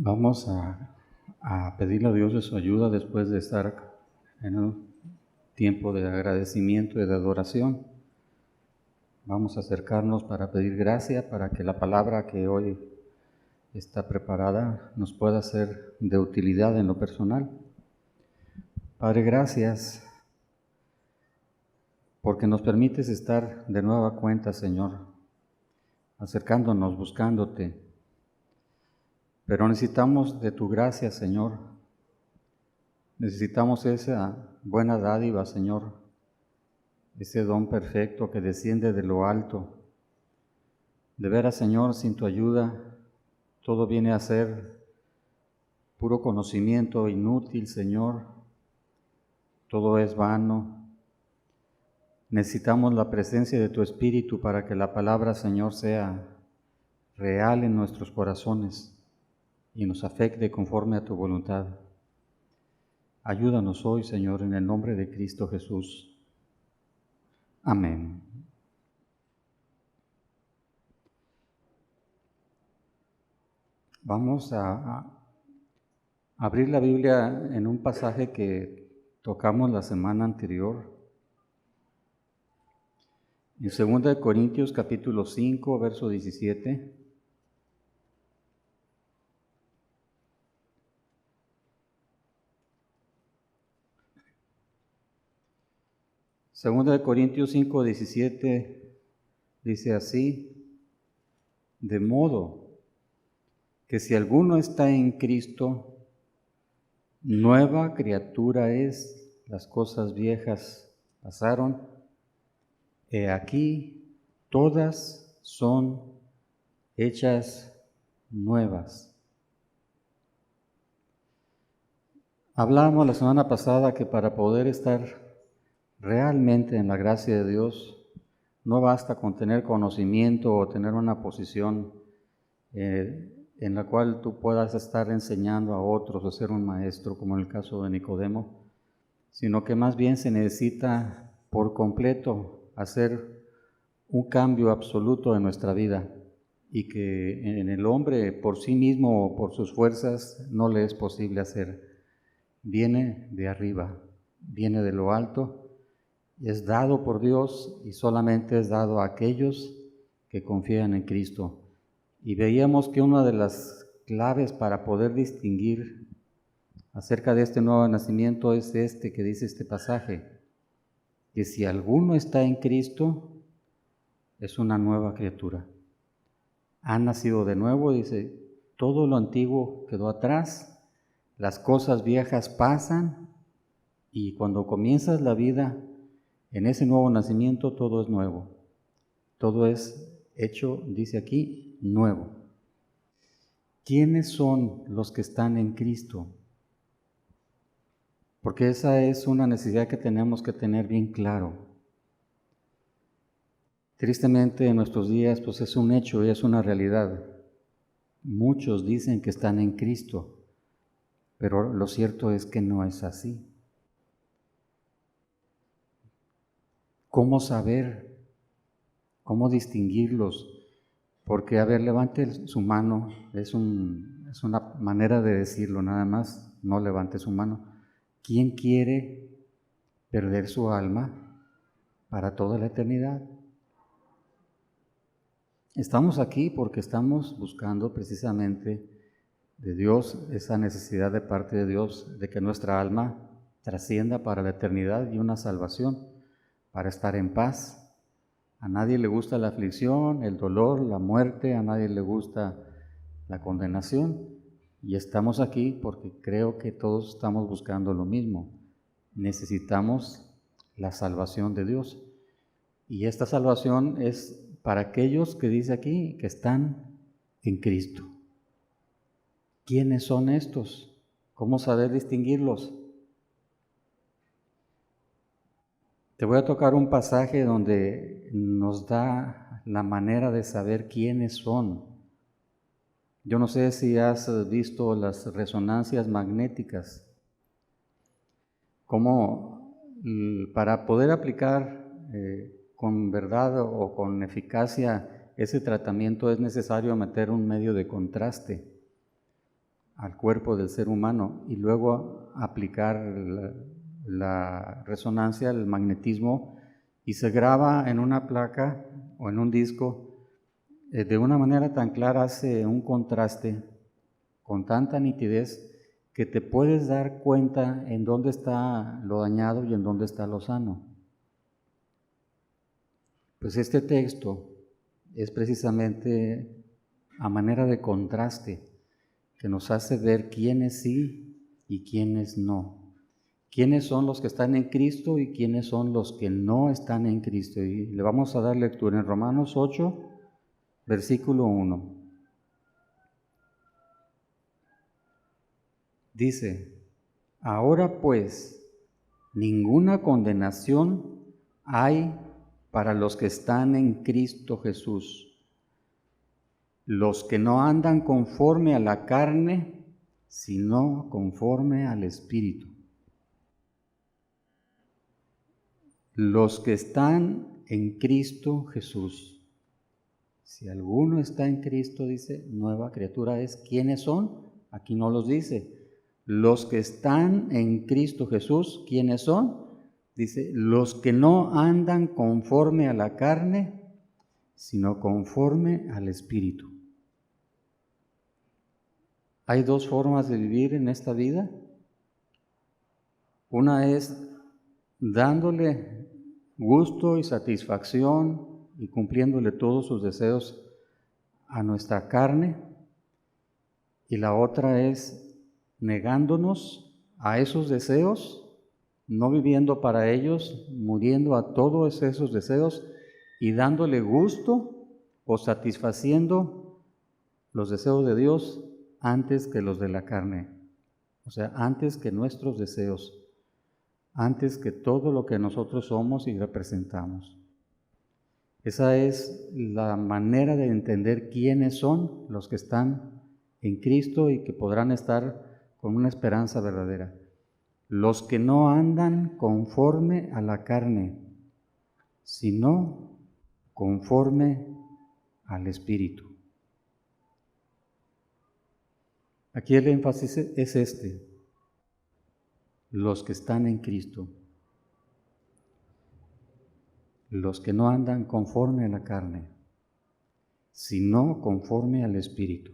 Vamos a pedirle a Dios de su ayuda después de estar en un tiempo de agradecimiento y de adoración. Vamos a acercarnos para pedir gracia para que la palabra que hoy está preparada nos pueda ser de utilidad en lo personal. Padre, gracias porque nos permites estar de nueva cuenta, Señor, acercándonos, buscándote. Pero necesitamos de tu gracia, Señor. Necesitamos esa buena dádiva, Señor, ese don perfecto que desciende de lo alto. De veras, Señor, sin tu ayuda, todo viene a ser puro conocimiento inútil, Señor. Todo es vano. Necesitamos la presencia de tu Espíritu para que la palabra, Señor, sea real en nuestros corazones y nos afecte conforme a tu voluntad. Ayúdanos hoy, Señor, en el nombre de Cristo Jesús. Amén. Vamos a abrir la Biblia en un pasaje que tocamos la semana anterior. En 2 Corintios capítulo 5, verso 17. Segunda de Corintios 5, 17 dice así: de modo que si alguno está en Cristo, nueva criatura es, las cosas viejas pasaron, he aquí todas son hechas nuevas. Hablábamos la semana pasada que para poder estar realmente en la gracia de Dios, no basta con tener conocimiento o tener una posición en la cual tú puedas estar enseñando a otros o ser un maestro, como en el caso de Nicodemo, sino que más bien se necesita por completo hacer un cambio absoluto en nuestra vida y que en el hombre por sí mismo o por sus fuerzas no le es posible hacer. Viene de arriba, viene de lo alto, es dado por Dios y solamente es dado a aquellos que confían en Cristo. Y veíamos que una de las claves para poder distinguir acerca de este nuevo nacimiento es que dice este pasaje, que si alguno está en Cristo, es una nueva criatura. Ha nacido de nuevo, dice, todo lo antiguo quedó atrás, las cosas viejas pasan, y cuando comienzas la vida, en ese nuevo nacimiento todo es nuevo. Todo es hecho, dice aquí, nuevo. ¿Quiénes son los que están en Cristo? Porque esa es una necesidad que tenemos que tener bien claro. Tristemente en nuestros días pues es un hecho y es una realidad. Muchos dicen que están en Cristo, pero lo cierto es que no es así. ¿Cómo saber? ¿Cómo distinguirlos? Porque, a ver, levante su mano, es una manera de decirlo nada más, no levante su mano. ¿Quién quiere perder su alma para toda la eternidad? Estamos aquí porque estamos buscando precisamente de Dios, esa necesidad de parte de Dios de que nuestra alma trascienda para la eternidad y una salvación, para estar en paz. A nadie le gusta la aflicción, el dolor, la muerte, a nadie le gusta la condenación. Y estamos aquí porque creo que todos estamos buscando lo mismo. Necesitamos la salvación de Dios. Y esta salvación es para aquellos que dice aquí que están en Cristo. ¿Quiénes son estos? ¿Cómo saber distinguirlos? Te voy a tocar un pasaje donde nos da la manera de saber quiénes son. Yo no sé si has visto las resonancias magnéticas, cómo para poder aplicar con verdad o con eficacia ese tratamiento es necesario meter un medio de contraste. al cuerpo del ser humano y luego aplicar la resonancia, el magnetismo, y se graba en una placa o en un disco, de una manera tan clara, hace un contraste con tanta nitidez que te puedes dar cuenta en dónde está lo dañado y en dónde está lo sano. Pues este texto es precisamente a manera de contraste que nos hace ver quiénes sí y quiénes no. Quiénes son los que están en Cristo y quiénes son los que no están en Cristo. Y le vamos a dar lectura en Romanos 8, versículo 1. Dice: ahora pues, ninguna condenación hay para los que están en Cristo Jesús, los que no andan conforme a la carne, sino conforme al Espíritu. Los que están en Cristo Jesús. Si alguno está en Cristo, dice, nueva criatura es. ¿Quiénes son? Aquí no los dice. Los que están en Cristo Jesús, ¿quiénes son? Dice, los que no andan conforme a la carne, sino conforme al Espíritu. Hay dos formas de vivir en esta vida. Una es dándole gusto y satisfacción y cumpliéndole todos sus deseos a nuestra carne. Y la otra es negándonos a esos deseos, no viviendo para ellos, muriendo a todos esos deseos y dándole gusto o satisfaciendo los deseos de Dios antes que los de la carne. O sea, antes que nuestros deseos, antes que todo lo que nosotros somos y representamos. Esa es la manera de entender quiénes son los que están en Cristo y que podrán estar con una esperanza verdadera. Los que no andan conforme a la carne, sino conforme al Espíritu. Aquí el énfasis es este: los que están en Cristo, los que no andan conforme a la carne, sino conforme al Espíritu.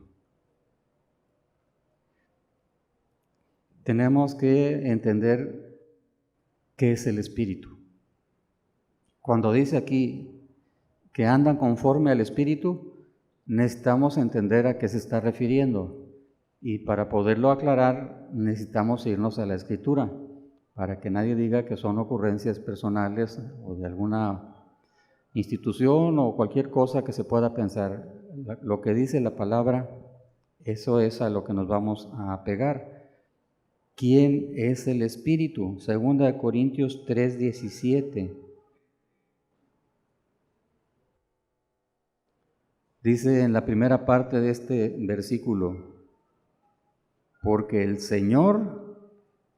Tenemos que entender qué es el Espíritu. Cuando dice aquí que andan conforme al Espíritu, necesitamos entender a qué se está refiriendo. Y para poderlo aclarar, necesitamos irnos a la Escritura, para que nadie diga que son ocurrencias personales o de alguna institución o cualquier cosa que se pueda pensar. Lo que dice la palabra, eso es a lo que nos vamos a apegar. ¿Quién es el Espíritu? 2 Corintios 3:17. Dice en la primera parte de este versículo: porque el Señor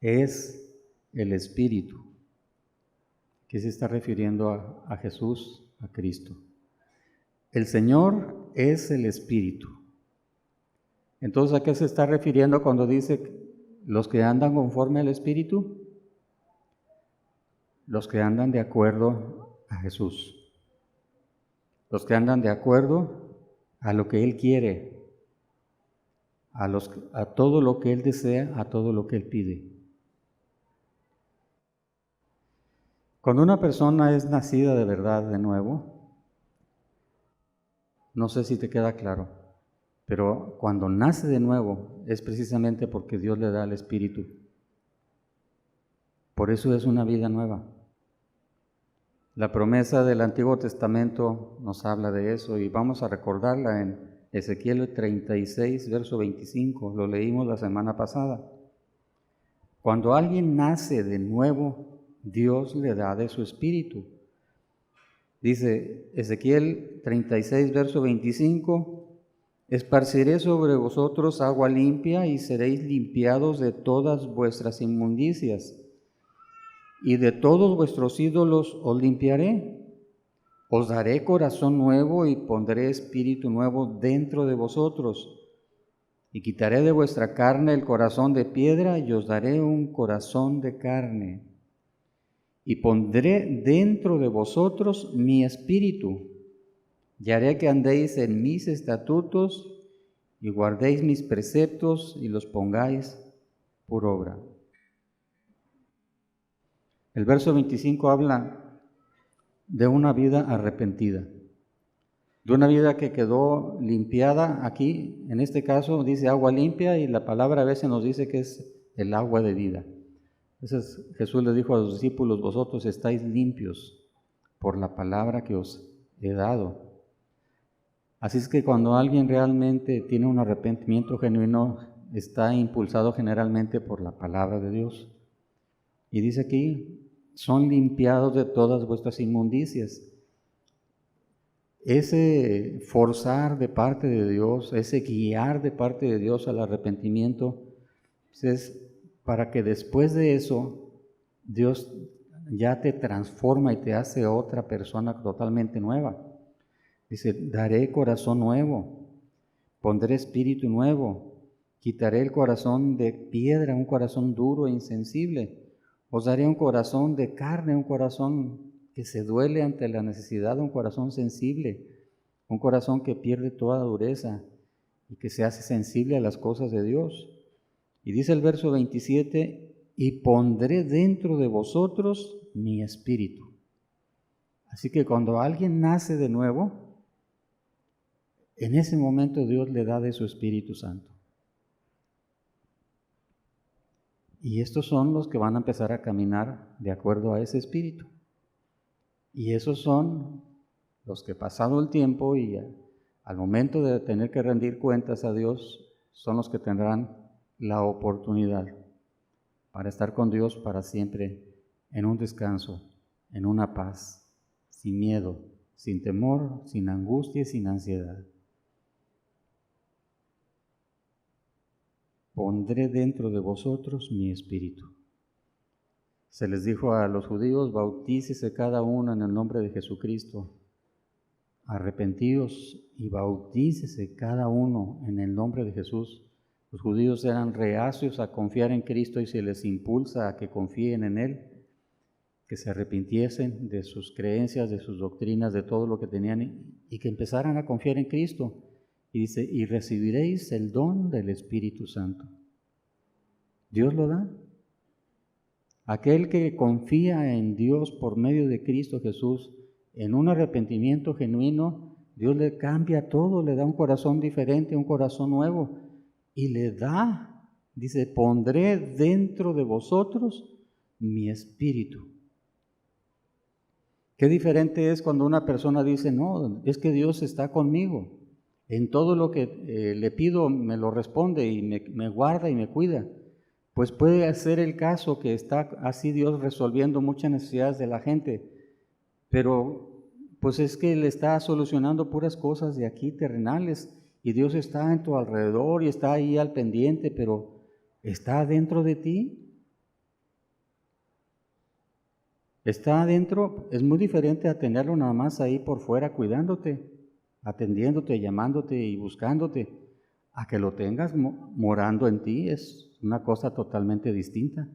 es el Espíritu. ¿Qué se está refiriendo a Jesús, a Cristo? El Señor es el Espíritu. Entonces, ¿a qué se está refiriendo cuando dice los que andan conforme al Espíritu? Los que andan de acuerdo a Jesús. Los que andan de acuerdo a lo que Él quiere, a todo lo que Él desea, a todo lo que Él pide. Cuando una persona es nacida de verdad de nuevo, no sé si te queda claro, pero cuando nace de nuevo es precisamente porque Dios le da el Espíritu. Por eso es una vida nueva. La promesa del Antiguo Testamento nos habla de eso y vamos a recordarla en Ezequiel 36, verso 25, lo leímos la semana pasada. Cuando alguien nace de nuevo, Dios le da de su Espíritu. Dice Ezequiel 36, verso 25, esparciré sobre vosotros agua limpia y seréis limpiados de todas vuestras inmundicias, y de todos vuestros ídolos os limpiaré. Os daré corazón nuevo y pondré espíritu nuevo dentro de vosotros, Y quitaré de vuestra carne el corazón de piedra y os daré un corazón de carne. Y pondré dentro de vosotros mi espíritu, y haré que andéis en mis estatutos y guardéis mis preceptos y los pongáis por obra. El verso 25 habla de una vida arrepentida, de una vida que quedó limpiada. Aquí, en este caso, dice agua limpia, y la palabra a veces nos dice que es el agua de vida. Entonces Jesús le dijo a los discípulos: vosotros estáis limpios por la palabra que os he dado. Así es que cuando alguien realmente tiene un arrepentimiento genuino, está impulsado generalmente por la palabra de Dios. Y dice aquí: son limpiados de todas vuestras inmundicias. Ese forzar de parte de Dios, ese guiar de parte de Dios al arrepentimiento, pues es para que después de eso Dios ya te transforma y te hace otra persona totalmente nueva. Dice: daré corazón nuevo, pondré espíritu nuevo, quitaré el corazón de piedra, un corazón duro e insensible. Os daré un corazón de carne, un corazón que se duele ante la necesidad, un corazón sensible, un corazón que pierde toda dureza y que se hace sensible a las cosas de Dios. Y dice el verso 27, y pondré dentro de vosotros mi espíritu. Así que cuando alguien nace de nuevo, en ese momento Dios le da de su Espíritu Santo. Y estos son los que van a empezar a caminar de acuerdo a ese Espíritu. Y esos son los que, pasado el tiempo y al momento de tener que rendir cuentas a Dios, son los que tendrán la oportunidad para estar con Dios para siempre, en un descanso, en una paz, sin miedo, sin temor, sin angustia y sin ansiedad. Pondré dentro de vosotros mi espíritu. Se les dijo a los judíos: bautícese cada uno en el nombre de Jesucristo. Arrepentíos y bautícese cada uno en el nombre de Jesús. Los judíos eran reacios a confiar en Cristo y se les impulsa a que confíen en Él, que se arrepintiesen de sus creencias, de sus doctrinas, de todo lo que tenían y que empezaran a confiar en Cristo. Y dice: y recibiréis el don del Espíritu Santo. Dios lo da. Aquel que confía en Dios por medio de Cristo Jesús, en un arrepentimiento genuino, Dios le cambia todo, le da un corazón diferente, un corazón nuevo, y le da, dice: pondré dentro de vosotros mi espíritu. Qué diferente es cuando una persona dice: no, es que Dios está conmigo. En todo lo que le pido me lo responde y me guarda y me cuida. Pues puede ser el caso que está así Dios resolviendo muchas necesidades de la gente, pero pues es que le está solucionando puras cosas de aquí terrenales y Dios está en tu alrededor y está ahí al pendiente, pero ¿está dentro de ti? ¿Está adentro? Es muy diferente a tenerlo nada más ahí por fuera cuidándote, atendiéndote, llamándote y buscándote, a que lo tengas morando en ti. Es una cosa totalmente distinta.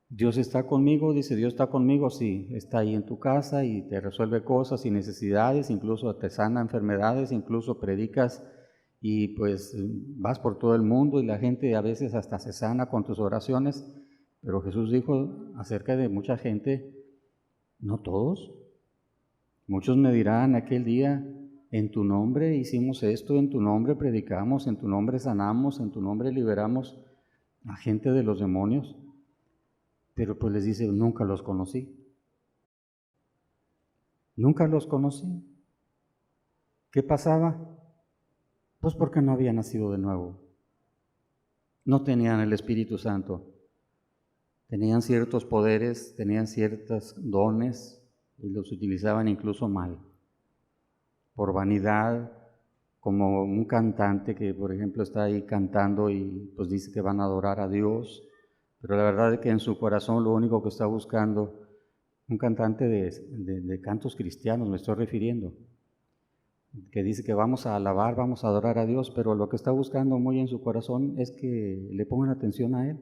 Dios está conmigo, dice: Dios está conmigo, sí, está ahí en tu casa y te resuelve cosas y necesidades, incluso te sana enfermedades, incluso predicas y pues vas por todo el mundo y la gente a veces hasta se sana con tus oraciones. Pero Jesús dijo acerca de mucha gente: no todos. Muchos me dirán aquel día: en tu nombre hicimos esto, en tu nombre predicamos, en tu nombre sanamos, en tu nombre liberamos a gente de los demonios. Pero pues les dice: nunca los conocí. Nunca los conocí. ¿Qué pasaba? Pues porque no había nacido de nuevo. No tenían el Espíritu Santo. Tenían ciertos poderes, tenían ciertos dones y los utilizaban incluso mal. Por vanidad, como un cantante que, por ejemplo, está ahí cantando y pues dice que van a adorar a Dios, pero la verdad es que en su corazón lo único que está buscando, un cantante de cantos cristianos me estoy refiriendo, que dice que vamos a alabar, vamos a adorar a Dios, pero lo que está buscando muy en su corazón es que le pongan atención a Él,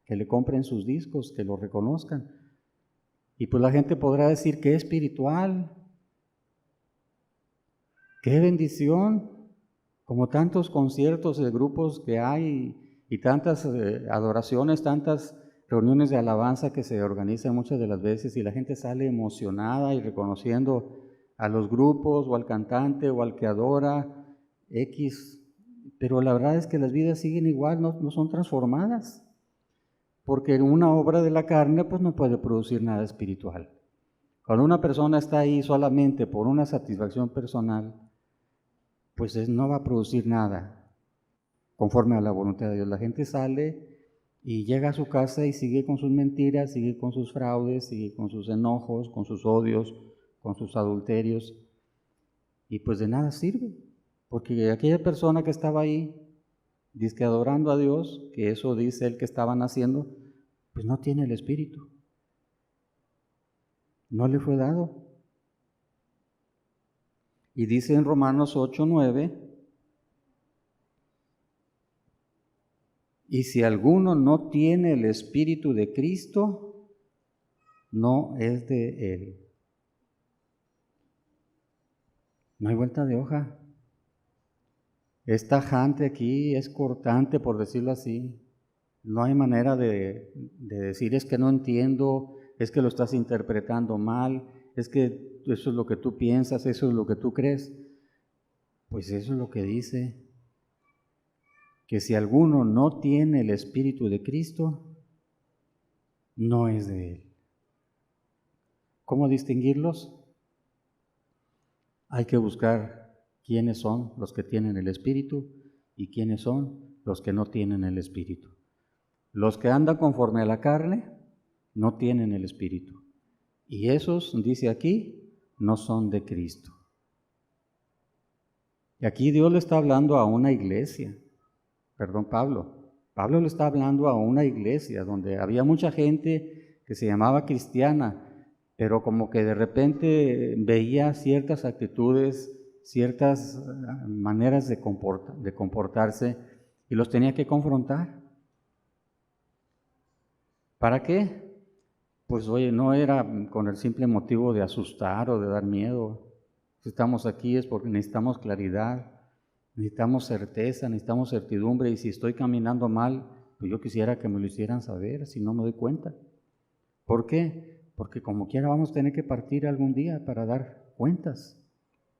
que le compren sus discos, que lo reconozcan. Y pues la gente podrá decir que es espiritual, qué bendición, como tantos conciertos de grupos que hay y tantas adoraciones, tantas reuniones de alabanza que se organizan muchas de las veces y la gente sale emocionada y reconociendo a los grupos o al cantante o al que adora X, pero la verdad es que las vidas siguen igual, no son transformadas, porque una obra de la carne pues no puede producir nada espiritual. Cuando una persona está ahí solamente por una satisfacción personal, pues no va a producir nada conforme a la voluntad de Dios. La gente sale y llega a su casa y sigue con sus mentiras, sigue con sus fraudes, sigue con sus enojos, con sus odios, con sus adulterios, y pues de nada sirve, porque aquella persona que estaba ahí, dice adorando a Dios, que eso dice él que estaban haciendo, pues no tiene el Espíritu, no le fue dado. Y dice en Romanos 8:9, y si alguno no tiene el Espíritu de Cristo, no es de él. No hay vuelta de hoja. Es tajante aquí, es cortante, por decirlo así. No hay manera de decir, es que no entiendo, es que lo estás interpretando mal, es que eso es lo que tú piensas, eso es lo que tú crees. Pues eso es lo que dice, que si alguno no tiene el Espíritu de Cristo, no es de él. ¿Cómo distinguirlos? Hay que buscar quiénes son los que tienen el Espíritu y quiénes son los que no tienen el Espíritu. Los que andan conforme a la carne no tienen el Espíritu. Y esos, dice aquí, no son de Cristo. Y aquí Dios le está hablando a una iglesia. Pablo le está hablando a una iglesia donde había mucha gente que se llamaba cristiana, pero como que de repente veía ciertas actitudes, ciertas maneras de comportarse y los tenía que confrontar. ¿Para qué? Pues oye, no era con el simple motivo de asustar o de dar miedo. Si estamos aquí es porque necesitamos claridad, necesitamos certeza, necesitamos certidumbre, y si estoy caminando mal, pues yo quisiera que me lo hicieran saber, si no me doy cuenta. ¿Por qué? Porque como quiera vamos a tener que partir algún día para dar cuentas,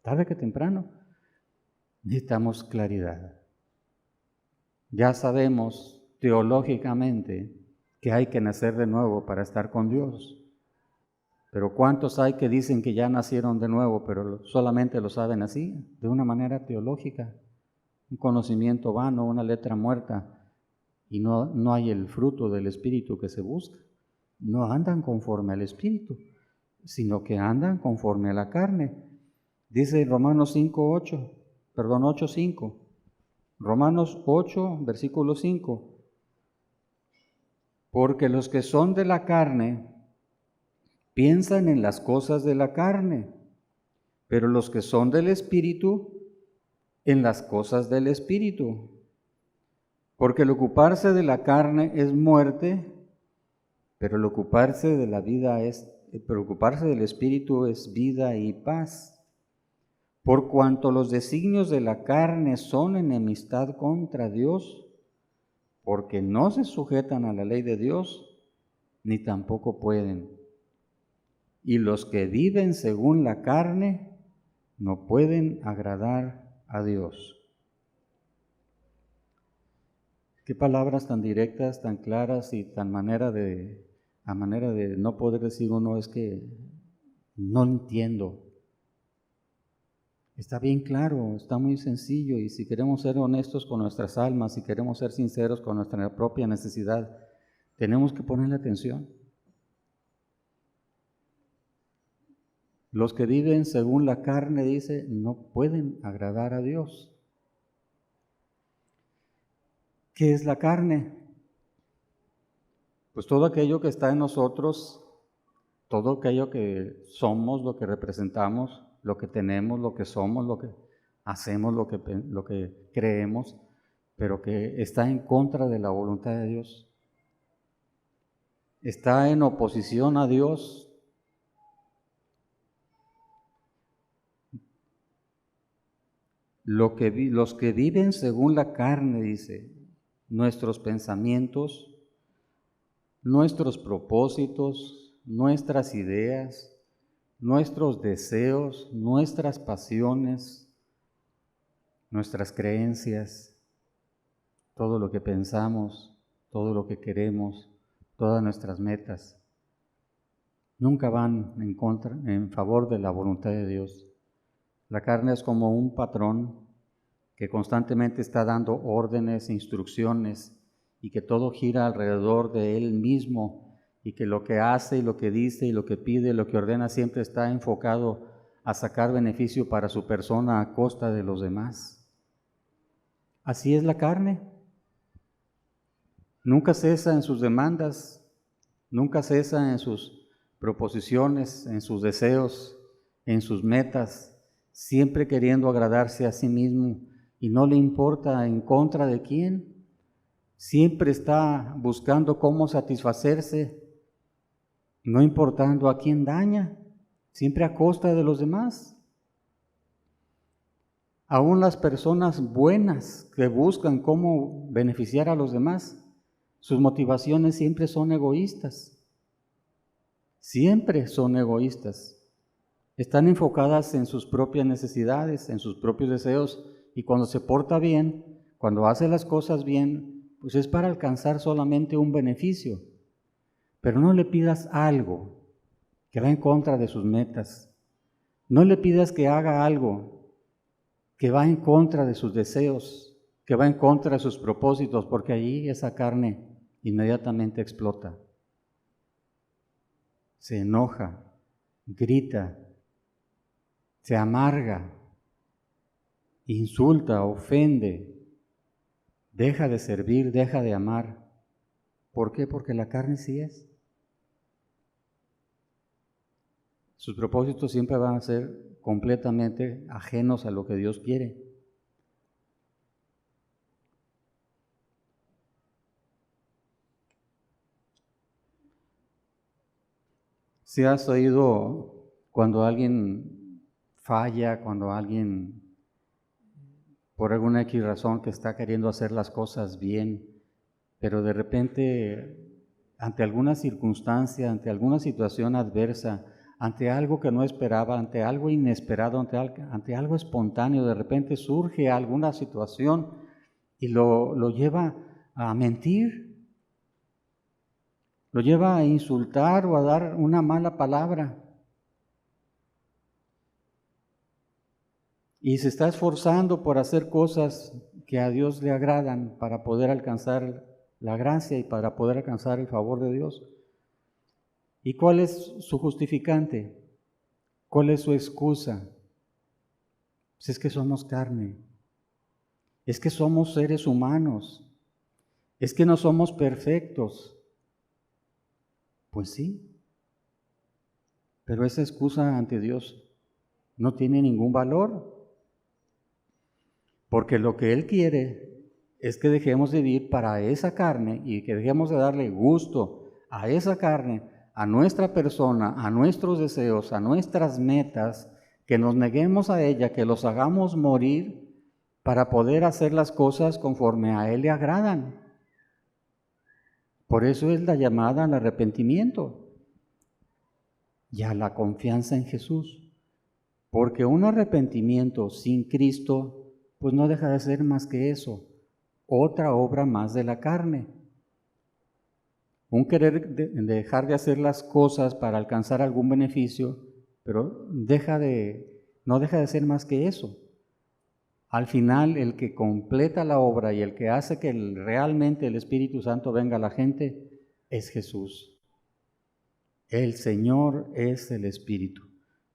tarde que temprano. Necesitamos claridad. Ya sabemos teológicamente que hay que nacer de nuevo para estar con Dios. Pero ¿cuántos hay que dicen que ya nacieron de nuevo, pero solamente lo saben así, de una manera teológica? Un conocimiento vano, una letra muerta, y no hay el fruto del Espíritu que se busca. No andan conforme al Espíritu, sino que andan conforme a la carne. Dice Romanos 8:5. Romanos 8, versículo 5. Porque los que son de la carne piensan en las cosas de la carne, pero los que son del Espíritu, en las cosas del Espíritu. Porque el ocuparse de la carne es muerte, pero el ocuparse de la vida pero ocuparse del Espíritu es vida y paz. Por cuanto los designios de la carne son enemistad contra Dios, porque no se sujetan a la ley de Dios, ni tampoco pueden. Y los que viven según la carne no pueden agradar a Dios. Qué palabras tan directas, tan claras y a manera de no poder decir uno es que no entiendo. Está bien claro, está muy sencillo, y si queremos ser honestos con nuestras almas, si queremos ser sinceros con nuestra propia necesidad, tenemos que ponerle atención. Los que viven según la carne, dice, no pueden agradar a Dios. ¿Qué es la carne? Pues todo aquello que está en nosotros, todo aquello que somos, lo que representamos, lo que tenemos, lo que somos, lo que hacemos, lo que creemos, pero que está en contra de la voluntad de Dios. Está en oposición a Dios. Los que viven según la carne, dice, nuestros pensamientos, nuestros propósitos, nuestras ideas, nuestros deseos, nuestras pasiones, nuestras creencias, todo lo que pensamos, todo lo que queremos, todas nuestras metas, nunca van en favor de la voluntad de Dios. La carne es como un patrón que constantemente está dando órdenes, instrucciones, y que todo gira alrededor de él mismo, y que lo que hace y lo que dice y lo que pide, lo que ordena siempre está enfocado a sacar beneficio para su persona a costa de los demás. Así es la carne. Nunca cesa en sus demandas, nunca cesa en sus proposiciones, en sus deseos, en sus metas, siempre queriendo agradarse a sí mismo y no le importa en contra de quién. Siempre está buscando cómo satisfacerse, no importando a quién daña, siempre a costa de los demás. Aún las personas buenas que buscan cómo beneficiar a los demás, sus motivaciones siempre son egoístas. Siempre son egoístas. Están enfocadas en sus propias necesidades, en sus propios deseos, y cuando se porta bien, cuando hace las cosas bien, pues es para alcanzar solamente un beneficio. Pero no le pidas algo que va en contra de sus metas. No le pidas que haga algo que va en contra de sus deseos, que va en contra de sus propósitos, porque allí esa carne inmediatamente explota. Se enoja, grita, se amarga, insulta, ofende, deja de servir, deja de amar. ¿Por qué? Porque la carne sí es. Sus propósitos siempre van a ser completamente ajenos a lo que Dios quiere. Si has oído cuando alguien falla, cuando alguien por alguna X razón que está queriendo hacer las cosas bien, pero de repente ante alguna circunstancia, ante alguna situación adversa, ante algo que no esperaba, ante algo inesperado, ante algo espontáneo, de repente surge alguna situación y lo lleva a mentir, lo lleva a insultar o a dar una mala palabra. Y se está esforzando por hacer cosas que a Dios le agradan para poder alcanzar la gracia y para poder alcanzar el favor de Dios. ¿Y cuál es su justificante? ¿Cuál es su excusa? Pues es que somos carne, es que somos seres humanos, es que no somos perfectos. Pues sí, pero esa excusa ante Dios no tiene ningún valor, porque lo que Él quiere es que dejemos de vivir para esa carne y que dejemos de darle gusto a esa carne, a nuestra persona, a nuestros deseos, a nuestras metas, que nos neguemos a ella, que los hagamos morir para poder hacer las cosas conforme a Él le agradan. Por eso es la llamada al arrepentimiento y a la confianza en Jesús. Porque un arrepentimiento sin Cristo, pues no deja de ser más que eso, otra obra más de la carne. Un querer dejar de hacer las cosas para alcanzar algún beneficio, pero no deja de ser más que eso. Al final, el que completa la obra y el que hace que realmente el Espíritu Santo venga a la gente es Jesús. El Señor es el Espíritu.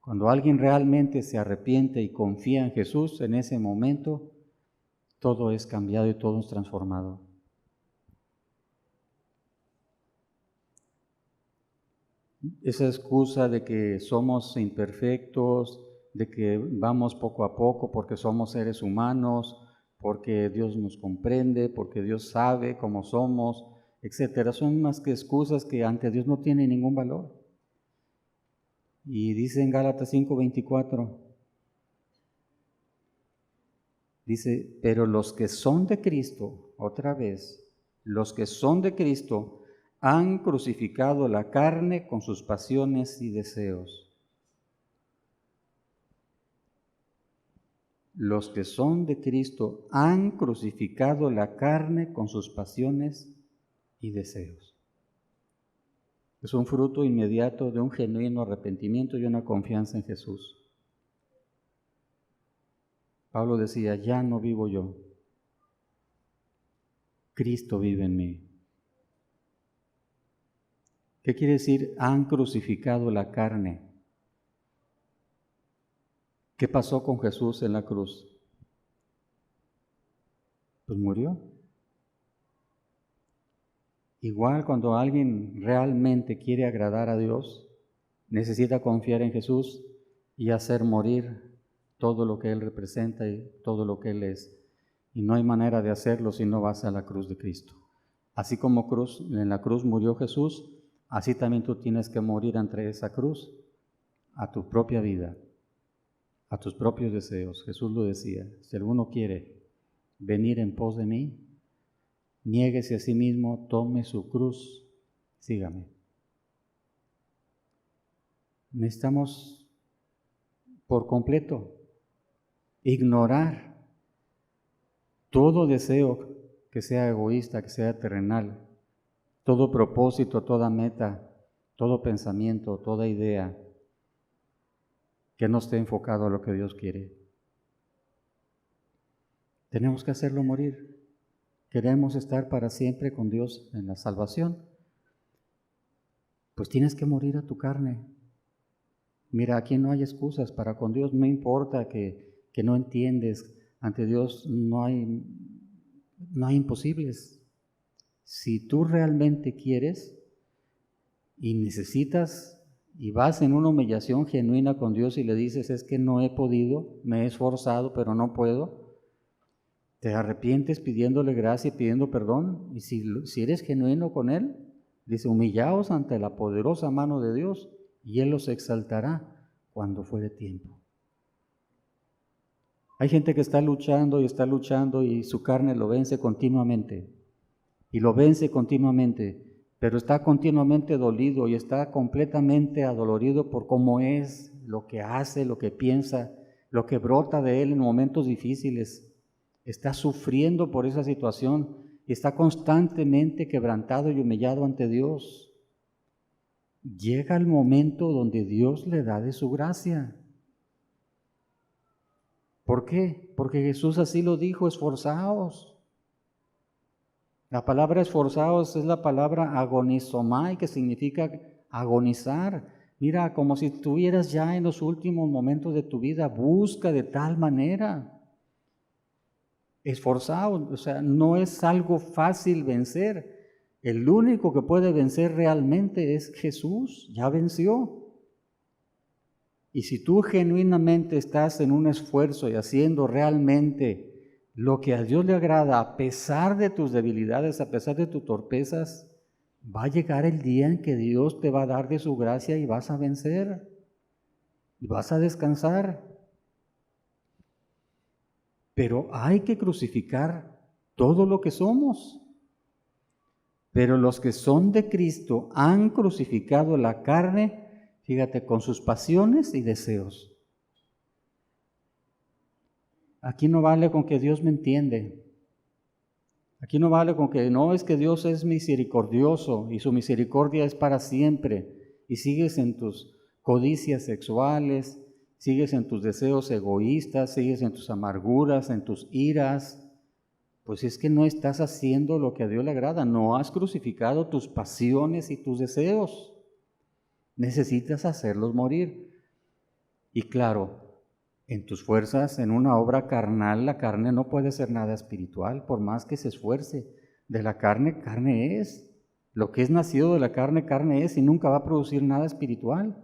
Cuando alguien realmente se arrepiente y confía en Jesús, en ese momento todo es cambiado y todo es transformado. Esa excusa de que somos imperfectos, de que vamos poco a poco porque somos seres humanos, porque Dios nos comprende, porque Dios sabe cómo somos, etcétera. Son más que excusas que ante Dios no tienen ningún valor. Y dice en Gálatas 5:24, dice, pero los que son de Cristo, otra vez, los que son de Cristo han crucificado la carne con sus pasiones y deseos. Los que son de Cristo han crucificado la carne con sus pasiones y deseos. Es un fruto inmediato de un genuino arrepentimiento y una confianza en Jesús. Pablo decía, ya no vivo yo, Cristo vive en mí. ¿Qué quiere decir? Han crucificado la carne. ¿Qué pasó con Jesús en la cruz? Pues murió. Igual cuando alguien realmente quiere agradar a Dios, necesita confiar en Jesús y hacer morir todo lo que Él representa y todo lo que Él es. Y no hay manera de hacerlo si no vas a la cruz de Cristo. Así como en la cruz murió Jesús, así también tú tienes que morir ante esa cruz a tu propia vida, a tus propios deseos. Jesús lo decía, si alguno quiere venir en pos de mí, niéguese a sí mismo, tome su cruz, sígame. Necesitamos por completo ignorar todo deseo que sea egoísta, que sea terrenal, todo propósito, toda meta, todo pensamiento, toda idea que no esté enfocado a lo que Dios quiere. Tenemos que hacerlo morir. Queremos estar para siempre con Dios en la salvación. Pues tienes que morir a tu carne. Mira, aquí no hay excusas para con Dios. No importa que no entiendes. Ante Dios no hay imposibles. Si tú realmente quieres y necesitas y vas en una humillación genuina con Dios y le dices, es que no he podido, me he esforzado, pero no puedo, te arrepientes pidiéndole gracia y pidiendo perdón. Y si eres genuino con Él, dice, humillaos ante la poderosa mano de Dios y Él los exaltará cuando fuere tiempo. Hay gente que está luchando y su carne lo vence continuamente. Y lo vence continuamente, pero está continuamente dolido y está completamente adolorido por cómo es, lo que hace, lo que piensa, lo que brota de él en momentos difíciles. Está sufriendo por esa situación y está constantemente quebrantado y humillado ante Dios. Llega el momento donde Dios le da de su gracia. ¿Por qué? Porque Jesús así lo dijo, esforzaos. La palabra esforzados es la palabra agonizomai, que significa agonizar. Mira, como si estuvieras ya en los últimos momentos de tu vida, busca de tal manera. Esforzados, o sea, no es algo fácil vencer. El único que puede vencer realmente es Jesús, ya venció. Y si tú genuinamente estás en un esfuerzo y haciendo realmente lo que a Dios le agrada, a pesar de tus debilidades, a pesar de tus torpezas, va a llegar el día en que Dios te va a dar de su gracia y vas a vencer, y vas a descansar. Pero hay que crucificar todo lo que somos. Pero los que son de Cristo han crucificado la carne, fíjate, con sus pasiones y deseos. Aquí no vale con que Dios me entiende. Aquí no vale con que no, es que Dios es misericordioso y su misericordia es para siempre. Y sigues en tus codicias sexuales, sigues en tus deseos egoístas, sigues en tus amarguras, en tus iras. Pues es que no estás haciendo lo que a Dios le agrada. No has crucificado tus pasiones y tus deseos. Necesitas hacerlos morir. Y claro, en tus fuerzas, en una obra carnal, la carne no puede ser nada espiritual, por más que se esfuerce. De la carne, carne es. Lo que es nacido de la carne, carne es, y nunca va a producir nada espiritual.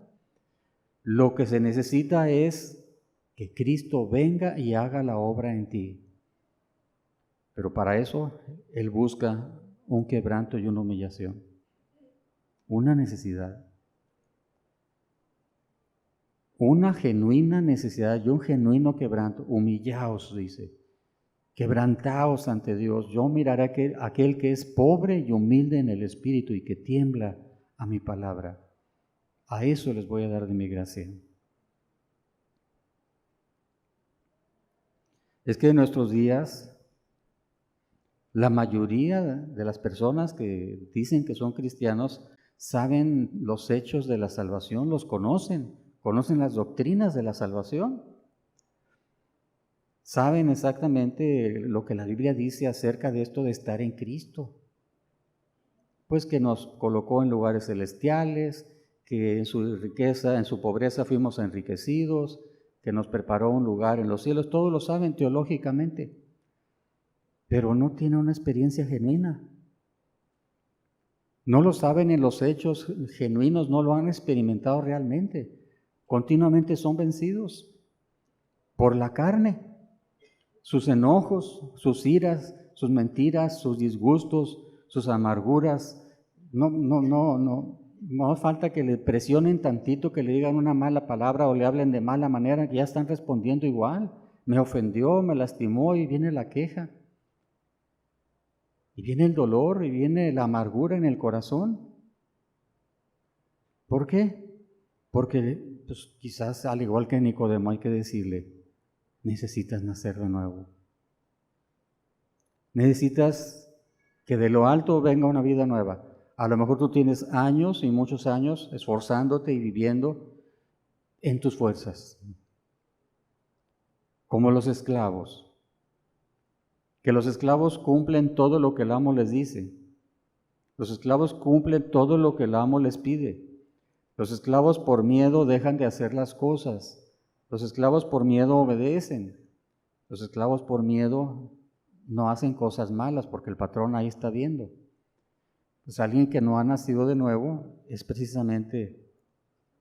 Lo que se necesita es que Cristo venga y haga la obra en ti. Pero para eso Él busca un quebranto y una humillación, una necesidad, una genuina necesidad y un genuino quebranto. Humillaos, dice, quebrantaos ante Dios. Yo miraré a aquel que es pobre y humilde en el espíritu y que tiembla a mi palabra. A eso les voy a dar de mi gracia. Es que en nuestros días, la mayoría de las personas que dicen que son cristianos saben los hechos de la salvación, los conocen las doctrinas de la salvación. Saben exactamente lo que la Biblia dice acerca de esto de estar en Cristo. Pues que nos colocó en lugares celestiales, que en su riqueza, en su pobreza fuimos enriquecidos, que nos preparó un lugar en los cielos. Todos lo saben teológicamente, pero no tienen una experiencia genuina. No lo saben en los hechos genuinos, no lo han experimentado realmente. Continuamente son vencidos por la carne, sus enojos, sus iras, sus mentiras, sus disgustos, sus amarguras. No falta que le presionen tantito, que le digan una mala palabra o le hablen de mala manera, que ya están respondiendo igual. Me ofendió, me lastimó y viene la queja. Y viene el dolor y viene la amargura en el corazón. ¿Por qué? Porque pues, quizás al igual que Nicodemo hay que decirle, necesitas nacer de nuevo. Necesitas que de lo alto venga una vida nueva. A lo mejor tú tienes años y muchos años esforzándote y viviendo en tus fuerzas, como los esclavos. Que los esclavos cumplen todo lo que el amo les dice. Los esclavos cumplen todo lo que el amo les pide. Los esclavos por miedo dejan de hacer las cosas. Los esclavos por miedo obedecen. Los esclavos por miedo no hacen cosas malas porque el patrón ahí está viendo. Pues alguien que no ha nacido de nuevo es precisamente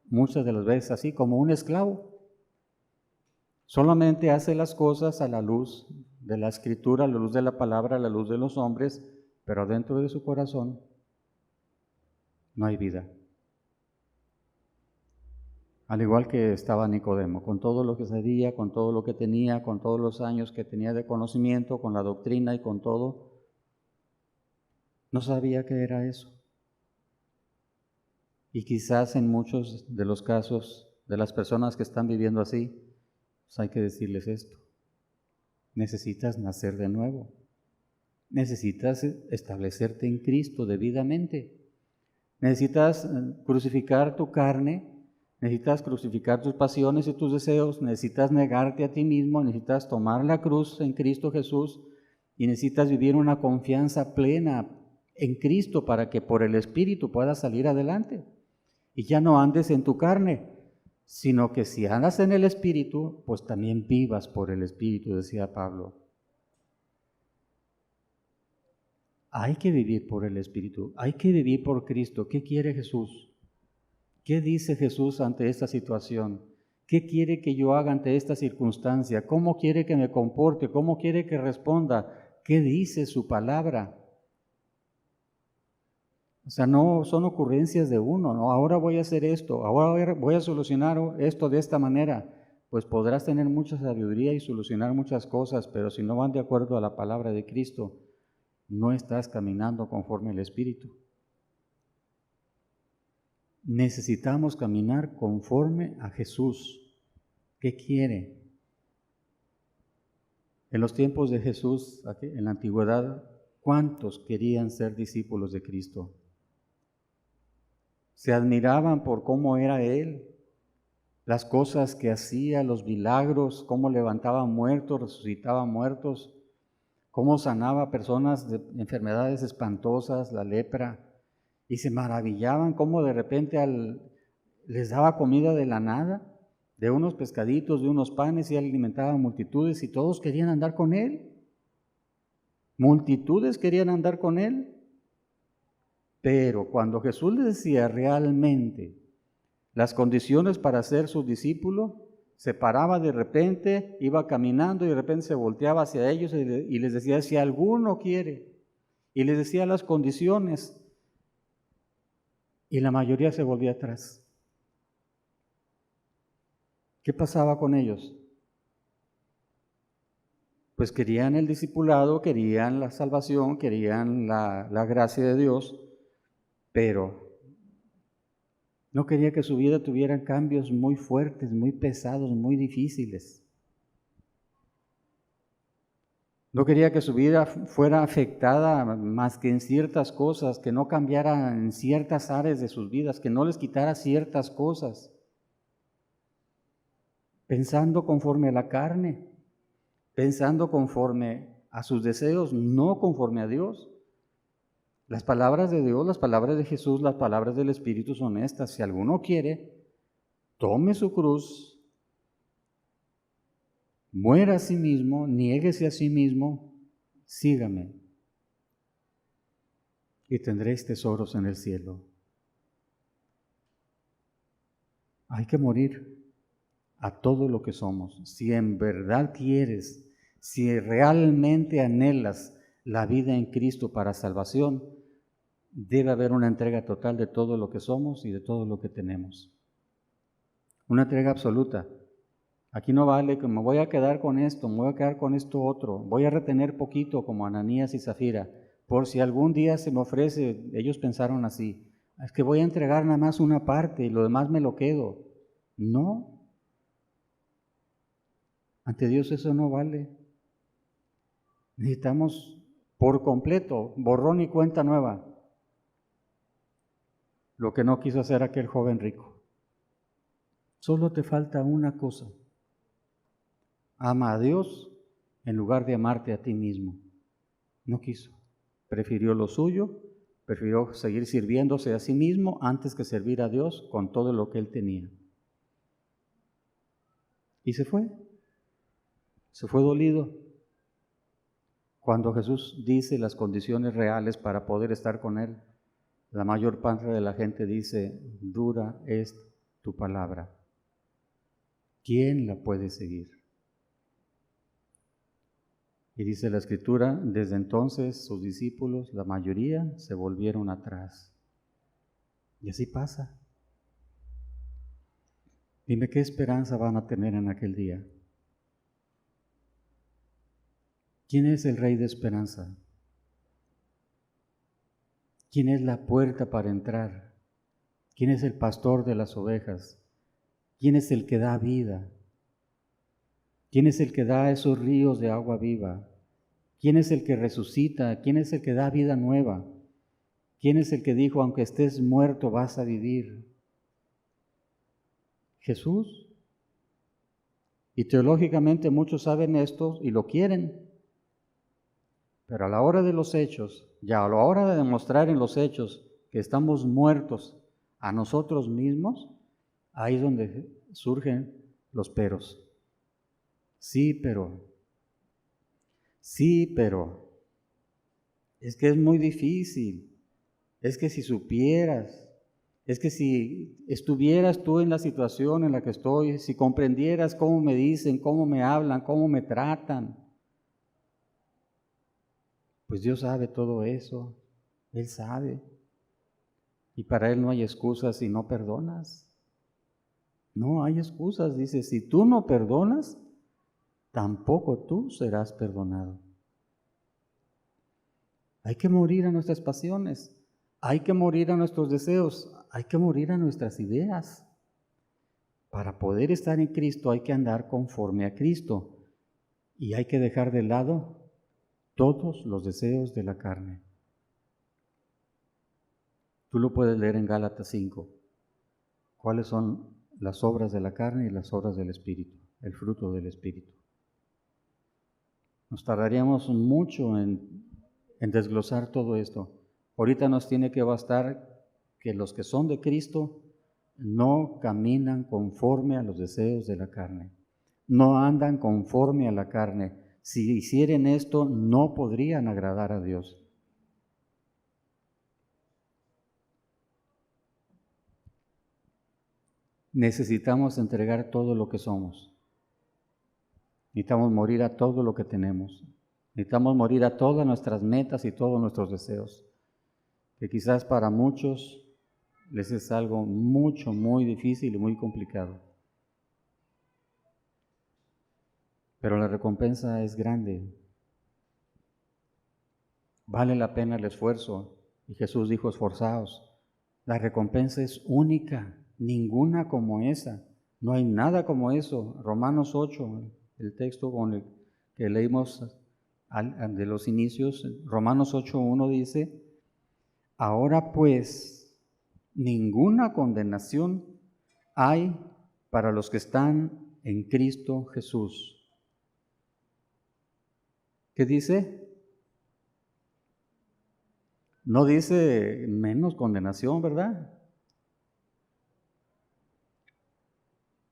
muchas de las veces así como un esclavo. Solamente hace las cosas a la luz de la Escritura, a la luz de la palabra, a la luz de los hombres, pero dentro de su corazón no hay vida. Al igual que estaba Nicodemo, con todo lo que sabía, con todo lo que tenía, con todos los años que tenía de conocimiento, con la doctrina y con todo, no sabía qué era eso. Y quizás en muchos de los casos de las personas que están viviendo así, pues hay que decirles esto. Necesitas nacer de nuevo. Necesitas establecerte en Cristo debidamente. Necesitas crucificar tu carne. Necesitas crucificar tus pasiones y tus deseos, necesitas negarte a ti mismo, necesitas tomar la cruz en Cristo Jesús y necesitas vivir una confianza plena en Cristo para que por el Espíritu puedas salir adelante. Y ya no andes en tu carne, sino que si andas en el Espíritu, pues también vivas por el Espíritu, decía Pablo. Hay que vivir por el Espíritu, hay que vivir por Cristo. ¿Qué quiere Jesús? ¿Qué dice Jesús ante esta situación? ¿Qué quiere que yo haga ante esta circunstancia? ¿Cómo quiere que me comporte? ¿Cómo quiere que responda? ¿Qué dice su palabra? O sea, no son ocurrencias de uno, ¿no? Ahora voy a hacer esto, ahora voy a solucionar esto de esta manera. Pues podrás tener mucha sabiduría y solucionar muchas cosas, pero si no van de acuerdo a la palabra de Cristo, no estás caminando conforme al Espíritu. Necesitamos caminar conforme a Jesús. ¿Qué quiere? En los tiempos de Jesús, en la antigüedad, ¿cuántos querían ser discípulos de Cristo? Se admiraban por cómo era Él, las cosas que hacía, los milagros, cómo levantaba muertos, resucitaba muertos, cómo sanaba personas de enfermedades espantosas, la lepra. Y se maravillaban cómo de repente les daba comida de la nada, de unos pescaditos, de unos panes, y alimentaba multitudes y todos querían andar con Él. Multitudes querían andar con Él. Pero cuando Jesús les decía realmente las condiciones para ser su discípulo, Se paraba de repente, iba caminando y de repente se volteaba hacia ellos y les decía, si alguno quiere. Y les decía las condiciones. Y la mayoría se volvía atrás. ¿Qué pasaba con ellos? Pues querían el discipulado, querían la salvación, querían la gracia de Dios, pero no quería que su vida tuviera cambios muy fuertes, muy pesados, muy difíciles. No quería que su vida fuera afectada más que en ciertas cosas, que no cambiara en ciertas áreas de sus vidas, que no les quitara ciertas cosas, pensando conforme a la carne, pensando conforme a sus deseos, no conforme a Dios. Las palabras de Dios, las palabras de Jesús, las palabras del Espíritu son estas. Si alguno quiere, tome su cruz, muera a sí mismo, niéguese a sí mismo, sígame y tendréis tesoros en el cielo. Hay que morir a todo lo que somos. Si en verdad quieres, si realmente anhelas la vida en Cristo para salvación, debe haber una entrega total de todo lo que somos y de todo lo que tenemos. Una entrega absoluta. Aquí no vale que me voy a quedar con esto, me voy a quedar con esto otro, voy a retener poquito como Ananías y Zafira, por si algún día se me ofrece. Ellos pensaron así, es que voy a entregar nada más una parte y lo demás me lo quedo. No, ante Dios eso no vale. Necesitamos por completo, borrón y cuenta nueva, lo que no quiso hacer aquel joven rico. Solo te falta una cosa. Ama a Dios en lugar de amarte a ti mismo. No quiso. Prefirió lo suyo, prefirió seguir sirviéndose a sí mismo antes que servir a Dios con todo lo que él tenía. Y se fue dolido. Cuando Jesús dice las condiciones reales para poder estar con él, la mayor parte de la gente dice, dura es tu palabra. ¿Quién la puede seguir? Y dice la Escritura, desde entonces sus discípulos, la mayoría, se volvieron atrás. Y así pasa. Dime qué esperanza van a tener en aquel día. ¿Quién es el Rey de esperanza? ¿Quién es la puerta para entrar? ¿Quién es el pastor de las ovejas? ¿Quién es el que da vida? ¿Quién es el que da esos ríos de agua viva? ¿Quién es el que resucita? ¿Quién es el que da vida nueva? ¿Quién es el que dijo, aunque estés muerto, vas a vivir? Jesús. Y teológicamente muchos saben esto y lo quieren. Pero a la hora de los hechos, ya a la hora de demostrar en los hechos que estamos muertos a nosotros mismos, ahí es donde surgen los peros. Sí, pero, es que es muy difícil, es que si supieras, es que si estuvieras tú en la situación en la que estoy, si comprendieras cómo me dicen, cómo me hablan, cómo me tratan, pues Dios sabe todo eso, Él sabe, y para Él no hay excusas si no perdonas. No hay excusas, dice, si tú no perdonas, tampoco tú serás perdonado. Hay que morir a nuestras pasiones, hay que morir a nuestros deseos, hay que morir a nuestras ideas. Para poder estar en Cristo hay que andar conforme a Cristo y hay que dejar de lado todos los deseos de la carne. Tú lo puedes leer en Gálatas 5. ¿Cuáles son las obras de la carne y las obras del Espíritu? El fruto del Espíritu. Nos tardaríamos mucho en desglosar todo esto. Ahorita nos tiene que bastar que los que son de Cristo no caminan conforme a los deseos de la carne, no andan conforme a la carne. Si hicieran esto, no podrían agradar a Dios. necesitamos entregar todo lo que somos. Necesitamos morir a todo lo que tenemos. Necesitamos morir a todas nuestras metas y todos nuestros deseos. Que quizás para muchos les es algo muy difícil y muy complicado. Pero la recompensa es grande. Vale la pena el esfuerzo. Y Jesús dijo, esforzaos. La recompensa es única, ninguna como esa. No hay nada como eso. Romanos 8, el texto con el que leímos de los inicios, Romanos 8:1 dice, ahora pues, ninguna condenación hay para los que están en Cristo Jesús. ¿Qué dice? No dice menos condenación, ¿verdad?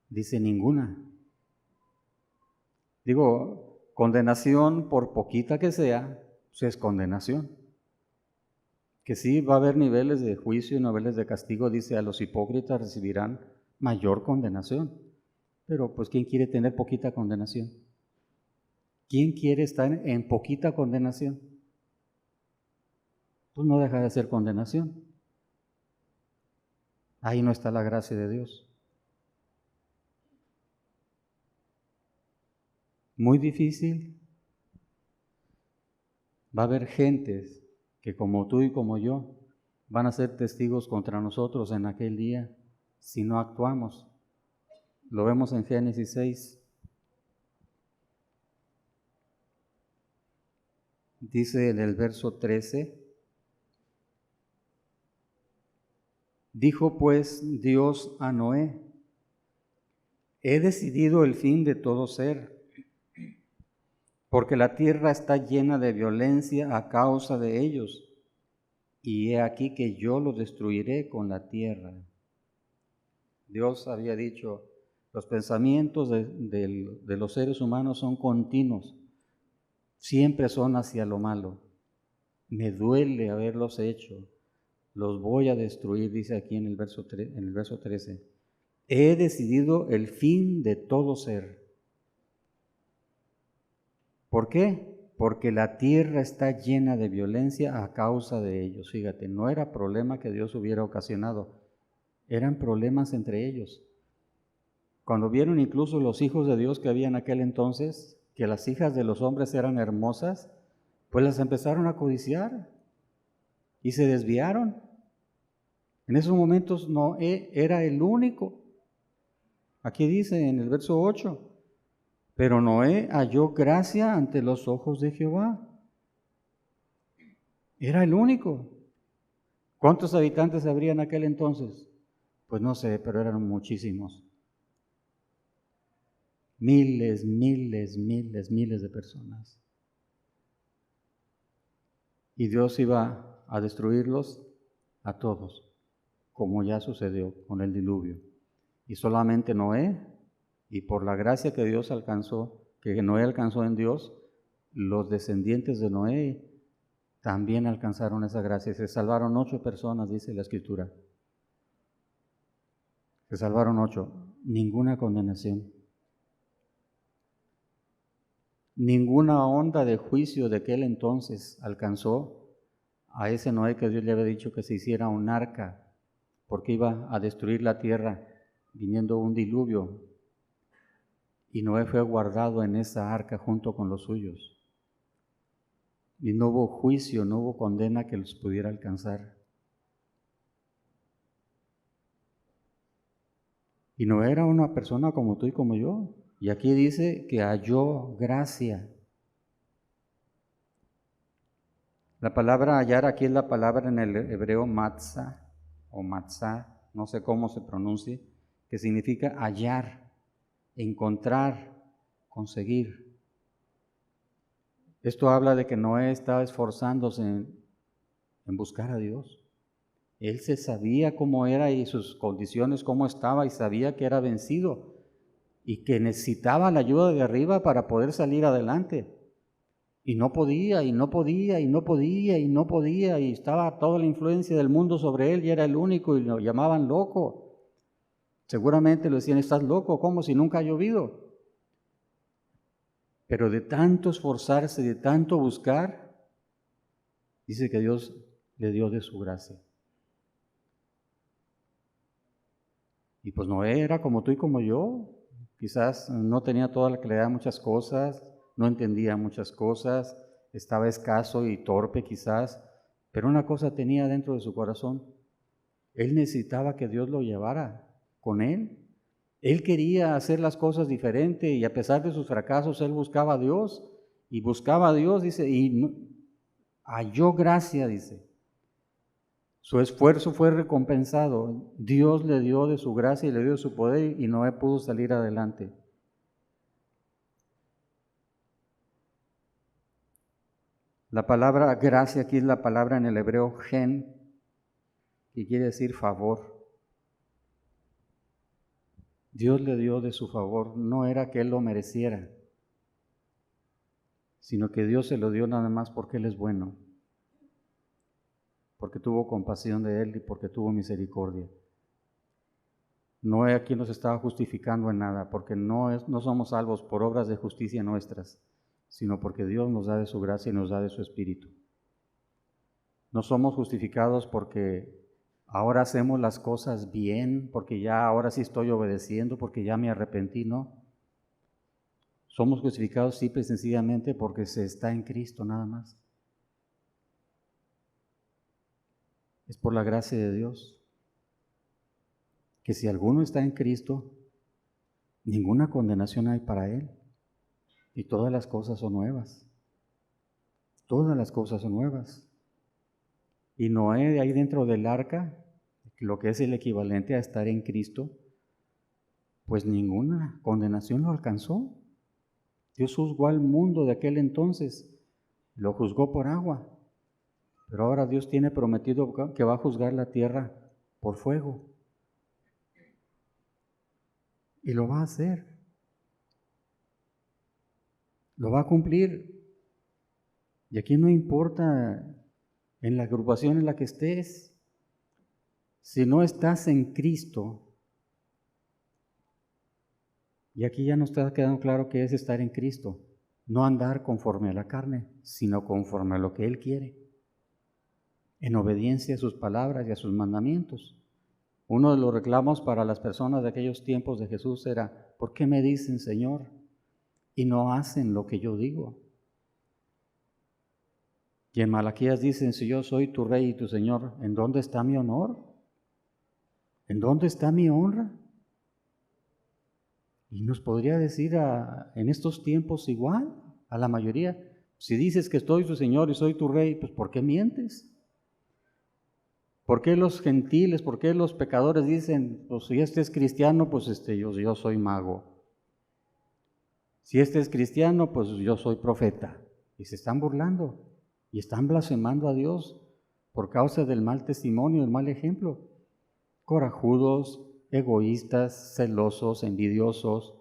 Dice ninguna. Digo, condenación por poquita que sea, pues es condenación. Que sí va a haber niveles de juicio y niveles de castigo, dice, a los hipócritas recibirán mayor condenación. Pero pues ¿quién quiere tener poquita condenación? ¿Quién quiere estar en poquita condenación? Pues no deja de ser condenación. Ahí no está la gracia de Dios. Muy difícil. Va a haber gentes que como tú y como yo van a ser testigos contra nosotros en aquel día si no actuamos. Lo vemos en Génesis 6. Dice en el verso 13, dijo pues Dios a Noé, he decidido el fin de todo ser, porque la tierra está llena de violencia a causa de ellos, y he aquí que yo los destruiré con la tierra. Dios había dicho, los pensamientos de los seres humanos son continuos, siempre son hacia lo malo. Me duele haberlos hecho, los voy a destruir, dice aquí en el verso 13. He decidido el fin de todo ser. ¿Por qué? Porque la tierra está llena de violencia a causa de ellos. Fíjate, no era problema que Dios hubiera ocasionado, eran problemas entre ellos. Cuando vieron incluso los hijos de Dios que había en aquel entonces, que las hijas de los hombres eran hermosas, pues las empezaron a codiciar y se desviaron. En esos momentos Noé era el único. Aquí dice en el verso 8, pero Noé halló gracia ante los ojos de Jehová. Era el único. ¿Cuántos habitantes habría en aquel entonces? Pues no sé, pero eran muchísimos. Miles de personas. Y Dios iba a destruirlos a todos, como ya sucedió con el diluvio. Y solamente Noé, y por la gracia que Dios alcanzó, que Noé alcanzó en Dios, los descendientes de Noé también alcanzaron esa gracia. Se salvaron 8 personas, dice la Escritura. Se salvaron 8. Ninguna condenación. Ninguna onda de juicio de aquel entonces alcanzó a ese Noé que Dios le había dicho que se hiciera un arca, porque iba a destruir la tierra viniendo un diluvio. Y Noé fue guardado en esa arca junto con los suyos. Y no hubo juicio, no hubo condena que los pudiera alcanzar. Y Noé era una persona como tú y como yo. Y aquí dice que halló gracia. La palabra hallar aquí es la palabra en el hebreo matzah o matzah, no sé cómo se pronuncie, que significa hallar, encontrar, conseguir. Esto habla de que Noé estaba esforzándose en buscar a Dios. Él se sabía cómo era y sus condiciones, cómo estaba, y sabía que era vencido y que necesitaba la ayuda de arriba para poder salir adelante. Y no podía, y estaba toda la influencia del mundo sobre él y era el único y lo llamaban loco. Seguramente le decían, estás loco, ¿cómo si nunca ha llovido? Pero de tanto esforzarse, de tanto buscar, dice que Dios le dio de su gracia. Y pues Noé era como tú y como yo, quizás no tenía toda la claridad de muchas cosas, no entendía muchas cosas, estaba escaso y torpe quizás, pero una cosa tenía dentro de su corazón: él necesitaba que Dios lo llevara con él. Él quería hacer las cosas diferente y a pesar de sus fracasos, él buscaba a Dios y buscaba a Dios, dice, halló gracia, dice. Su esfuerzo fue recompensado. Dios le dio de su gracia y le dio de su poder y Noé pudo salir adelante. La palabra gracia aquí es la palabra en el hebreo gen, que quiere decir favor. Dios le dio de su favor, no era que él lo mereciera, sino que Dios se lo dio nada más porque Él es bueno, porque tuvo compasión de él y porque tuvo misericordia. Noé aquí nos estaba justificando en nada, porque no somos salvos por obras de justicia nuestras, sino porque Dios nos da de su gracia y nos da de su Espíritu. No somos justificados porque ahora hacemos las cosas bien, porque ya ahora sí estoy obedeciendo, porque ya me arrepentí, no. Somos justificados simple y sencillamente porque se está en Cristo nada más. Es por la gracia de Dios. Que si alguno está en Cristo, ninguna condenación hay para él. Y todas las cosas son nuevas. Todas las cosas son nuevas. Y Noé, de ahí dentro del arca, lo que es el equivalente a estar en Cristo, pues ninguna condenación lo alcanzó. Dios juzgó al mundo de aquel entonces, lo juzgó por agua, pero ahora Dios tiene prometido que va a juzgar la tierra por fuego. Y lo va a hacer. Lo va a cumplir. Y aquí no importa en la agrupación en la que estés, si no estás en Cristo, y aquí ya nos está quedando claro que es estar en Cristo, no andar conforme a la carne, sino conforme a lo que Él quiere, en obediencia a sus palabras y a sus mandamientos. Uno de los reclamos para las personas de aquellos tiempos de Jesús era: ¿por qué me dicen Señor y no hacen lo que yo digo? Y en Malaquías dicen: si yo soy tu rey y tu Señor, ¿en dónde está mi honor? ¿En dónde está mi honra? Y nos podría decir en estos tiempos igual a la mayoría: si dices que soy tu Señor y soy tu rey, pues ¿por qué mientes? ¿Por qué los gentiles, por qué los pecadores dicen, pues si este es cristiano, pues yo soy mago? Si este es cristiano, pues yo soy profeta. Y se están burlando y están blasfemando a Dios por causa del mal testimonio, del mal ejemplo. Corajudos, egoístas, celosos, envidiosos,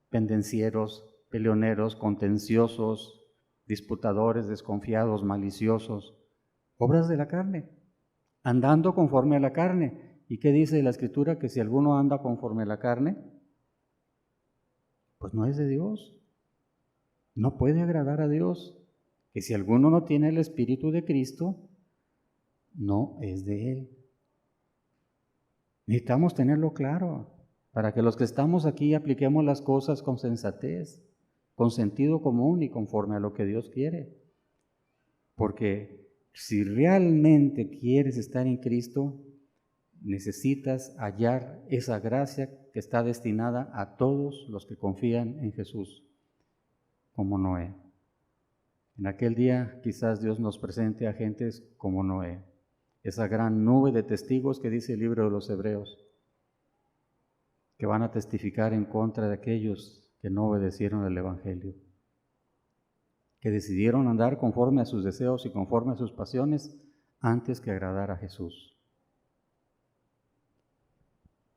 pendencieros, peleoneros, contenciosos, disputadores, desconfiados, maliciosos, obras de la carne, andando conforme a la carne. ¿Y qué dice la Escritura? Que si alguno anda conforme a la carne, pues no es de Dios, no puede agradar a Dios. Que si alguno no tiene el Espíritu de Cristo, no es de Él. Necesitamos tenerlo claro, para que los que estamos aquí apliquemos las cosas con sensatez, con sentido común y conforme a lo que Dios quiere. Porque si realmente quieres estar en Cristo, necesitas hallar esa gracia que está destinada a todos los que confían en Jesús, como Noé. En aquel día quizás Dios nos presente a gentes como Noé, esa gran nube de testigos que dice el libro de los Hebreos, que van a testificar en contra de aquellos que no obedecieron el Evangelio, que decidieron andar conforme a sus deseos y conforme a sus pasiones antes que agradar a Jesús.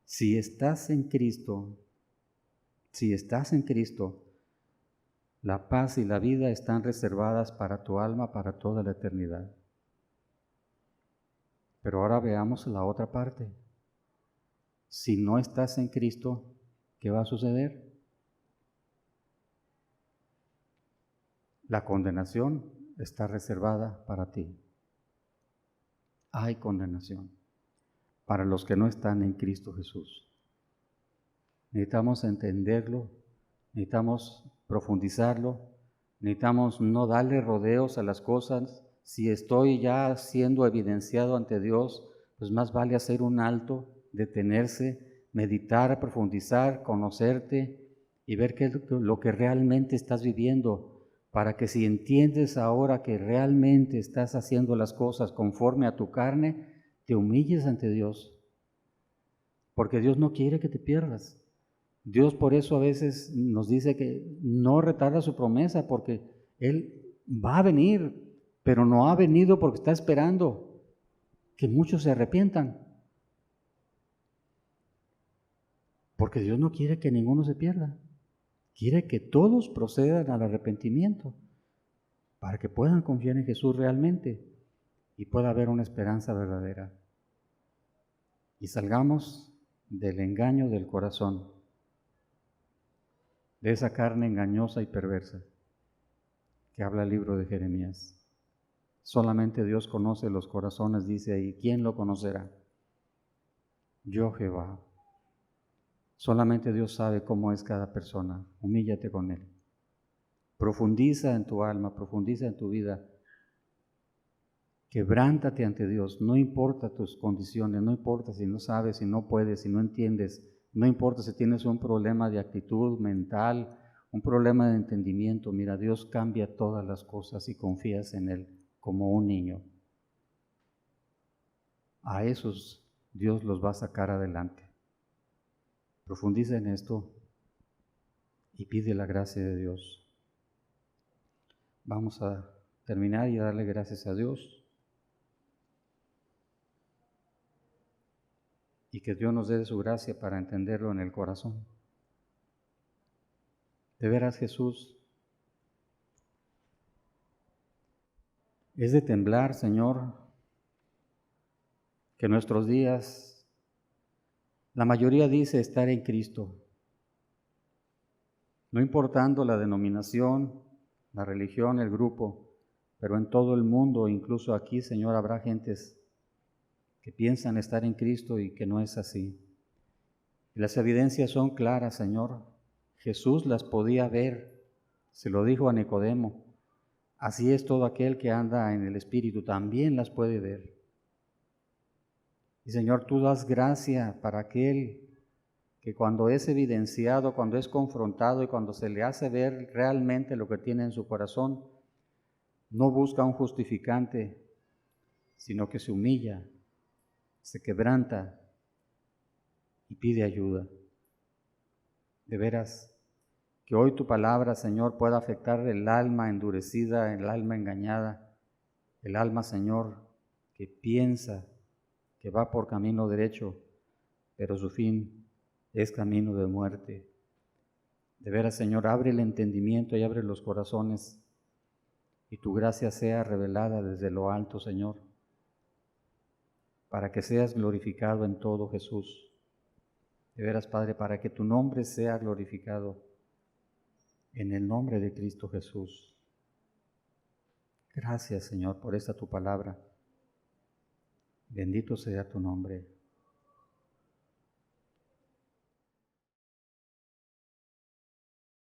Si estás en Cristo, la paz y la vida están reservadas para tu alma para toda la eternidad. Pero ahora veamos la otra parte. Si no estás en Cristo, ¿qué va a suceder? La condenación está reservada para ti. Hay condenación para los que no están en Cristo Jesús. Necesitamos entenderlo, necesitamos profundizarlo, necesitamos no darle rodeos a las cosas. Si estoy ya siendo evidenciado ante Dios, pues más vale hacer un alto, detenerse, meditar, profundizar, conocerte y ver qué es lo que realmente estás viviendo, para que si entiendes ahora que realmente estás haciendo las cosas conforme a tu carne, te humilles ante Dios, porque Dios no quiere que te pierdas. Dios por eso a veces nos dice que no retarda su promesa, porque Él va a venir, pero no ha venido porque está esperando que muchos se arrepientan. Porque Dios no quiere que ninguno se pierda. Quiere que todos procedan al arrepentimiento para que puedan confiar en Jesús realmente y pueda haber una esperanza verdadera. Y salgamos del engaño del corazón, de esa carne engañosa y perversa que habla el libro de Jeremías. Solamente Dios conoce los corazones, dice ahí. ¿Quién lo conocerá? Yo, Jehová. Solamente Dios sabe cómo es cada persona. Humíllate con Él. Profundiza en tu alma, profundiza en tu vida. Quebrántate ante Dios. No importa tus condiciones, no importa si no sabes, si no puedes, si no entiendes. No importa si tienes un problema de actitud mental, un problema de entendimiento. Mira, Dios cambia todas las cosas si confías en Él como un niño. A esos Dios los va a sacar adelante. Profundiza en esto y pide la gracia de Dios. Vamos a terminar y a darle gracias a Dios. Y que Dios nos dé de su gracia para entenderlo en el corazón. De veras, Jesús, es de temblar, Señor, que nuestros días, la mayoría dice estar en Cristo, no importando la denominación, la religión, el grupo, pero en todo el mundo, incluso aquí, Señor, habrá gentes que piensan estar en Cristo y que no es así. Y las evidencias son claras, Señor. Jesús las podía ver, se lo dijo a Nicodemo. Así es todo aquel que anda en el Espíritu, también las puede ver. Y Señor, tú das gracia para aquel que cuando es evidenciado, cuando es confrontado y cuando se le hace ver realmente lo que tiene en su corazón, no busca un justificante, sino que se humilla, se quebranta y pide ayuda. De veras, que hoy tu palabra, Señor, pueda afectar el alma endurecida, el alma engañada, el alma, Señor, que piensa que va por camino derecho, pero su fin es camino de muerte. De veras, Señor, abre el entendimiento y abre los corazones, y tu gracia sea revelada desde lo alto, Señor, para que seas glorificado en todo, Jesús. De veras, Padre, para que tu nombre sea glorificado en el nombre de Cristo Jesús. Gracias, Señor, por esta tu palabra. Bendito sea tu nombre.